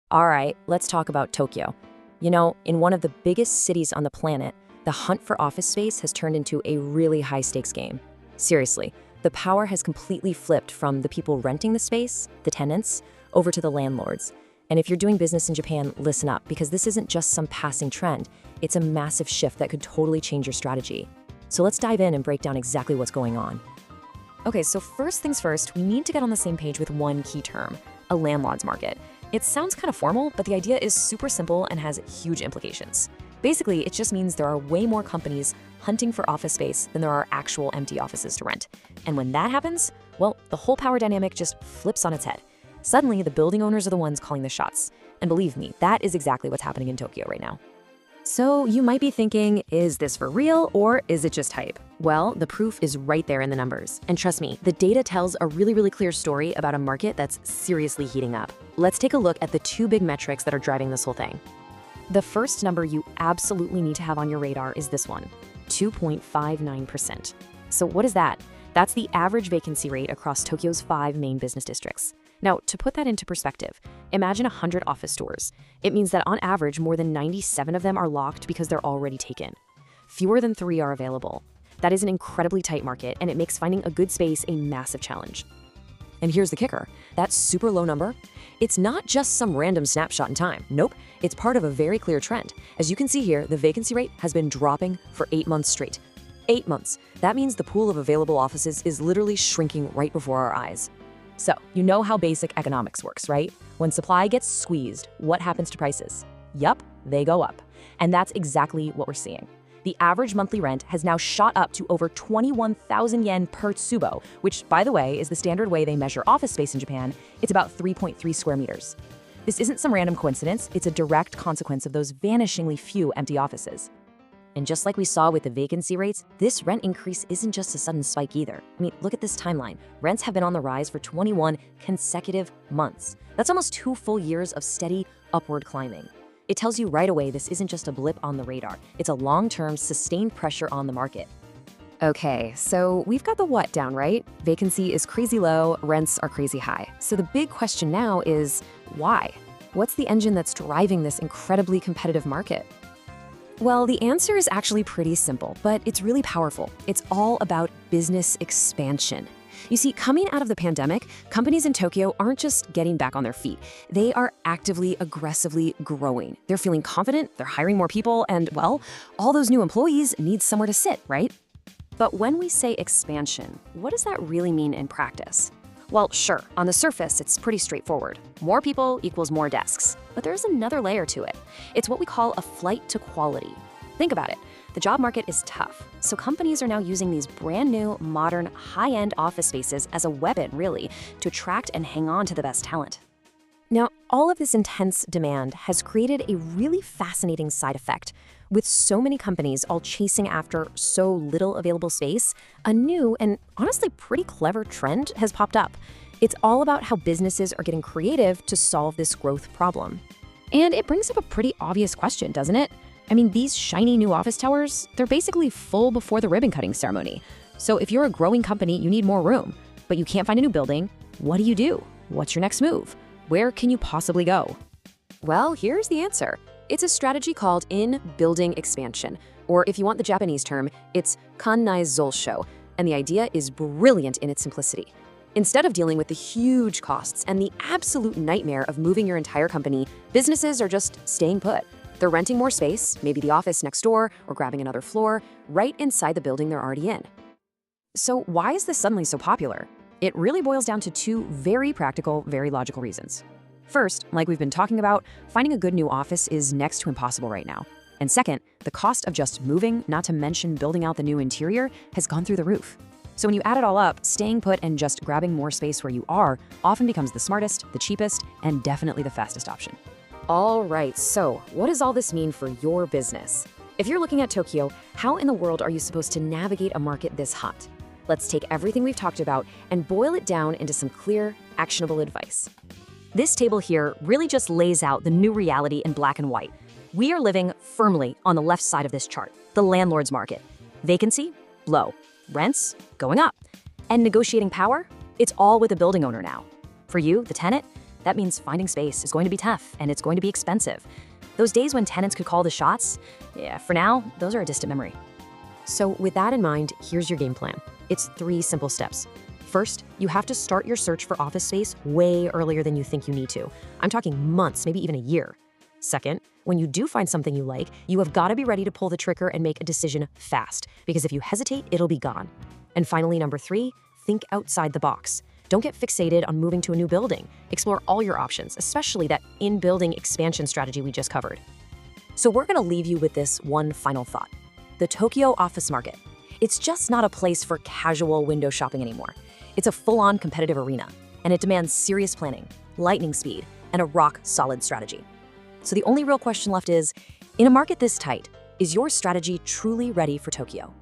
All right, let's talk about Tokyo. In one of the biggest cities on the planet, the hunt for office space has turned into a really high stakes game. Seriously, the power has completely flipped from the people renting the space, the tenants, over to the landlords. And if you're doing business in Japan, listen up, because this isn't just some passing trend. It's a massive shift that could totally change your strategy. So let's dive in and break down exactly what's going on. Okay, so first things first, we need to get on the same page with one key term, a landlord's market. It sounds kind of formal, but the idea is super simple and has huge implications. Basically, it just means there are way more companies hunting for office space than there are actual empty offices to rent. And when that happens, well, the whole power dynamic just flips on its head. Suddenly, the building owners are the ones calling the shots. And believe me, that is exactly what's happening in Tokyo right now. So you might be thinking, is this for real or is it just hype? Well, the proof is right there in the numbers. And trust me, the data tells a really clear story about a market that's seriously heating up. Let's take a look at the two big metrics that are driving this whole thing. The first number you absolutely need to have on your radar is this one, 2.59%. So what is that? That's the average vacancy rate across Tokyo's 5 main business districts. Now, to put that into perspective, imagine 100 office stores. It means that on average, more than 97 of them are locked because they're already taken. Fewer than 3 are available. That is an incredibly tight market, and it makes finding a good space a massive challenge. And here's the kicker. That super low number, it's not just some random snapshot in time. Nope, it's part of a very clear trend. As you can see here, the vacancy rate has been dropping for 8 months straight. 8 months. That means the pool of available offices is literally shrinking right before our eyes. So, you know how basic economics works, right? When supply gets squeezed, what happens to prices? Yup, they go up. And that's exactly what we're seeing. The average monthly rent has now shot up to over 21,000 yen per tsubo, which, by the way, is the standard way they measure office space in Japan. It's about 3.3 square meters. This isn't some random coincidence, it's a direct consequence of those vanishingly few empty offices. And just like we saw with the vacancy rates, this rent increase isn't just a sudden spike either. I mean, look at this timeline. Rents have been on the rise for 21 consecutive months. That's almost 2 full years of steady upward climbing. It tells you right away this isn't just a blip on the radar. It's a long-term, sustained pressure on the market. Okay, so we've got the what down, right? Vacancy is crazy low, rents are crazy high. So the big question now is, why? What's the engine that's driving this incredibly competitive market? Well, the answer is actually pretty simple, but it's really powerful. It's all about business expansion. You see, coming out of the pandemic, companies in Tokyo aren't just getting back on their feet. They are actively, aggressively growing. They're feeling confident, they're hiring more people, and, well, all those new employees need somewhere to sit, right? But when we say expansion, what does that really mean in practice? Well, sure, on the surface, it's pretty straightforward. More people equals more desks. But there's another layer to it. It's what we call a flight to quality. Think about it. The job market is tough, so companies are now using these brand new, modern, high-end office spaces as a weapon, really, to attract and hang on to the best talent. Now, all of this intense demand has created a really fascinating side effect. With so many companies all chasing after so little available space, a new and honestly pretty clever trend has popped up. It's all about how businesses are getting creative to solve this growth problem. And it brings up a pretty obvious question, doesn't it? I mean, these shiny new office towers, they're basically full before the ribbon-cutting ceremony. So if you're a growing company, you need more room, but you can't find a new building. What do? What's your next move? Where can you possibly go? Well, here's the answer. It's a strategy called in-building expansion, or if you want the Japanese term, it's kannai zolsho, and the idea is brilliant in its simplicity. Instead of dealing with the huge costs and the absolute nightmare of moving your entire company, businesses are just staying put. They're renting more space, maybe the office next door, or grabbing another floor, right inside the building they're already in. So why is this suddenly so popular? It really boils down to 2 very practical, very logical reasons. First, like we've been talking about, finding a good new office is next to impossible right now. And second, the cost of just moving, not to mention building out the new interior, has gone through the roof. So when you add it all up, staying put and just grabbing more space where you are often becomes the smartest, the cheapest, and definitely the fastest option. All right, so what does all this mean for your business? If you're looking at Tokyo, how in the world are you supposed to navigate a market this hot? Let's take everything we've talked about and boil it down into some clear, actionable advice. This table here really just lays out the new reality in black and white. We are living firmly on the left side of this chart, the landlord's market. Vacancy? Low. Rents? Going up. And negotiating power? It's all with the building owner now. For you, the tenant, That means finding space is going to be tough and it's going to be expensive. Those days when tenants could call the shots, yeah, for now, those are a distant memory. So with that in mind, here's your game plan. It's 3 simple steps. First, you have to start your search for office space way earlier than you think you need to. I'm talking months, maybe even a year. Second, when you do find something you like, you have got to be ready to pull the trigger and make a decision fast, because if you hesitate, it'll be gone. And finally, number 3, think outside the box. Don't get fixated on moving to a new building. Explore all your options, especially that in-building expansion strategy we just covered. So we're going to leave you with this one final thought. The Tokyo office market. It's just not a place for casual window shopping anymore. It's a full-on competitive arena, and it demands serious planning, lightning speed, and a rock-solid strategy. So the only real question left is, in a market this tight, is your strategy truly ready for Tokyo?